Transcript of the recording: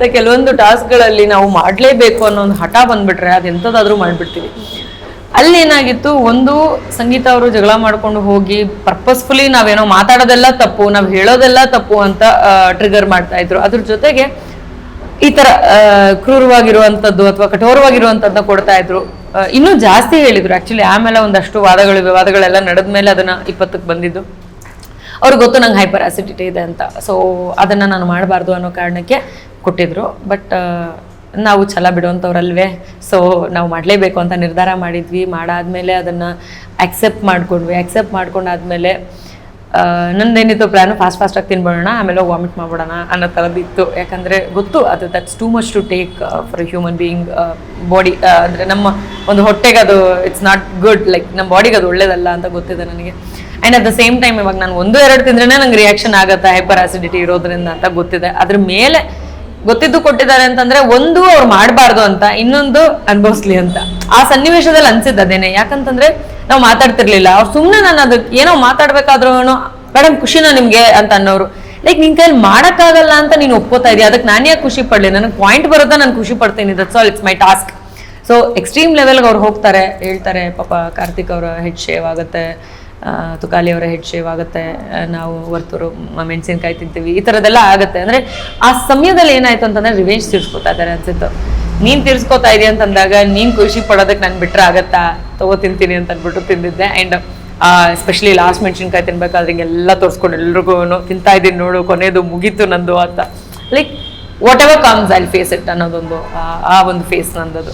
ಕೆಲವೊಂದು ಟಾಸ್ಕ್ಗಳಲ್ಲಿ ನಾವು ಮಾಡಲೇಬೇಕು ಅನ್ನೋ ಒಂದು ಹಠ ಬಂದ್ಬಿಟ್ರೆ ಅದೆಂಥದ್ದಾದ್ರೂ ಮಾಡ್ಬಿಡ್ತೀವಿ. ಅಲ್ಲಿ ಏನಾಗಿತ್ತು, ಒಂದು ಸಂಗೀತ ಅವರು ಜಗಳ ಮಾಡ್ಕೊಂಡು ಹೋಗಿ ಪರ್ಪಸ್ಫುಲಿ ನಾವೇನೋ ಮಾತಾಡೋದೆಲ್ಲ ತಪ್ಪು, ನಾವು ಹೇಳೋದೆಲ್ಲ ತಪ್ಪು ಅಂತ ಟ್ರಿಗರ್ ಮಾಡ್ತಾ ಇದ್ರು. ಅದ್ರ ಜೊತೆಗೆ ಈ ತರ ಕ್ರೂರವಾಗಿರುವಂತದ್ದು ಅಥವಾ ಕಠೋರವಾಗಿರುವಂತದ್ದನ್ನ ಕೊಡ್ತಾ ಇದ್ರು. ಇನ್ನೂ ಜಾಸ್ತಿ ಹೇಳಿದ್ರು ಆಕ್ಚುಲಿ. ಆಮೇಲೆ ಒಂದಷ್ಟು ವಿವಾದಗಳೆಲ್ಲ ನಡೆದ್ಮೇಲೆ ಅದನ್ನ 20ಕ್ಕೆ ಬಂದಿದ್ದು. ಅವ್ರಿಗೆ ಗೊತ್ತು ನಂಗೆ ಹೈಪರ್ ಆಸಿಡಿಟಿ ಇದೆ ಅಂತ. ಸೊ ಅದನ್ನ ನಾನು ಮಾಡಬಾರ್ದು ಅನ್ನೋ ಕಾರಣಕ್ಕೆ ಕೊಟ್ಟಿದ್ರು. ಬಟ್ ನಾವು ಛಲ ಬಿಡುವಂಥವ್ರಲ್ವೇ, ಸೊ ನಾವು ಮಾಡಲೇಬೇಕು ಅಂತ ನಿರ್ಧಾರ ಮಾಡಿದ್ವಿ. ಮಾಡಾದ್ಮೇಲೆ ಅದನ್ನು ಆಕ್ಸೆಪ್ಟ್ ಮಾಡ್ಕೊಂಡಾದ್ಮೇಲೆ ನಂದೇನಿತ್ತು ಪ್ಲಾನು, ಫಾಸ್ಟಾಗಿ ತಿನ್ಬಿಡೋಣ, ಆಮೇಲೆ ವಾಮಿಟ್ ಮಾಡ್ಬಿಡೋಣ ಅನ್ನೋ ಥರದ್ದಿತ್ತು. ಯಾಕಂದರೆ ಗೊತ್ತು ಅದು that's too much to take for human being body. ಅಂದರೆ ನಮ್ಮ ಒಂದು ಹೊಟ್ಟೆಗೆ ಅದು ಇಟ್ಸ್ ನಾಟ್ ಗುಡ್, ಲೈಕ್ ನಮ್ಮ ಬಾಡಿಗೆ ಅದು ಒಳ್ಳೇದಲ್ಲ ಅಂತ ಗೊತ್ತಿದೆ ನನಗೆ. And at the same time ಇವಾಗ ನಾನು 1-2 ತಿಂದ್ರೇ ನಂಗೆ ರಿಯಾಕ್ಷನ್ ಆಗುತ್ತೆ ಹೈಪರ್ ಆಸಿಡಿಟಿ ಇರೋದ್ರಿಂದ ಅಂತ ಗೊತ್ತಿದೆ. ಅದ್ರ ಮೇಲೆ ಗೊತ್ತಿದ್ದು ಕೊಟ್ಟಿದ್ದಾರೆ ಅಂತಂದ್ರೆ, ಒಂದು ಅವ್ರು ಮಾಡಬಾರ್ದು ಅಂತ, ಇನ್ನೊಂದು ಅನುಭವಿಸ್ಲಿ ಅಂತ. ಆ ಸನ್ನಿವೇಶದಲ್ಲಿ ಅನ್ಸಿದ್ದು ಅದೇನೆ. ಯಾಕಂತಂದ್ರೆ ನಾವು ಮಾತಾಡ್ತಿರ್ಲಿಲ್ಲ. ಅವ್ರು ಸುಮ್ಮನೆ ನಾನು ಅದಕ್ಕೆ ಏನೋ ಮಾತಾಡ್ಬೇಕಾದ್ರೂ ಮೇಡಮ್ ಖುಷಿನಾ ನಿಮ್ಗೆ ಅಂತ ಅನ್ನೋರು. ಲೈಕ್ ನಿನ್ ಕೈಯಲ್ಲಿ ಮಾಡೋಕ್ಕಾಗಲ್ಲ ಅಂತ ನೀನು ಒಪ್ಕೋತಾ ಇದೀಯ, ಅದಕ್ಕೆ ನಾನು ಯಾಕೆ ಖುಷಿ ಪಡ್ಲಿ, ನನಗೆ ಪಾಯಿಂಟ್ ಬರುತ್ತಾ ನಾನು ಖುಷಿ ಪಡ್ತೀನಿ, that's all, it's my task. So extreme ಲೆವೆಲ್ಗೆ ಅವ್ರು ಹೋಗ್ತಾರೆ, ಹೇಳ್ತಾರೆ. ಪಾಪ ಕಾರ್ತಿಕ್ ಅವರ ಹೆಡ್ ಶೇವ್ ಆಗುತ್ತೆ, ತುಕಾಲಿ ಅವರ ಹೆಡ್ ಶೇವ್ ಆಗುತ್ತೆ, ನಾವು ವರ್ತೂರು ಮೆಣಸಿನ್ಕಾಯಿ ತಿಂತೀವಿ, ಈ ಥರದ್ದೆಲ್ಲ ಆಗುತ್ತೆ. ಅಂದರೆ ಆ ಸಮಯದಲ್ಲಿ ಏನಾಯ್ತು ಅಂತಂದ್ರೆ ರಿವೆಂಜ್ ತೀರ್ಸ್ಕೊತಾ ಇದ್ದಾರೆ ಅನ್ಸಿತ್ತು. ನೀನು ತೀರ್ಸ್ಕೊತಾ ಇದೀಯ ಅಂತಂದಾಗ ನೀನು ಖುಷಿ ಪಡೋದಕ್ಕೆ ನಾನು ಬಿಟ್ರೆ ಆಗತ್ತಾ, ತಿಂತೀನಿ ಅಂತ ಅಂದ್ಬಿಟ್ಟು ತಿಂದಿದ್ದೆ. ಆ್ಯಂಡ್ ಎಸ್ಪೆಷಲಿ ಲಾಸ್ಟ್ ಮೆಣಸಿನ್ಕಾಯಿ ತಿನ್ಬೇಕಾದ್ರೆ ಹಿಂಗೆಲ್ಲ ತೋರಿಸ್ಕೊಂಡು ಎಲ್ರಿಗೂ ತಿಂತಾ ಇದ್ದೀನಿ ನೋಡು, ಕೊನೆಯದು ಮುಗೀತು ನಂದು ಅಂತ. Like whatever comes I will face it ಅನ್ನೋದೊಂದು ಆ ಒಂದು ಫೇಸ್ ನಂದದು.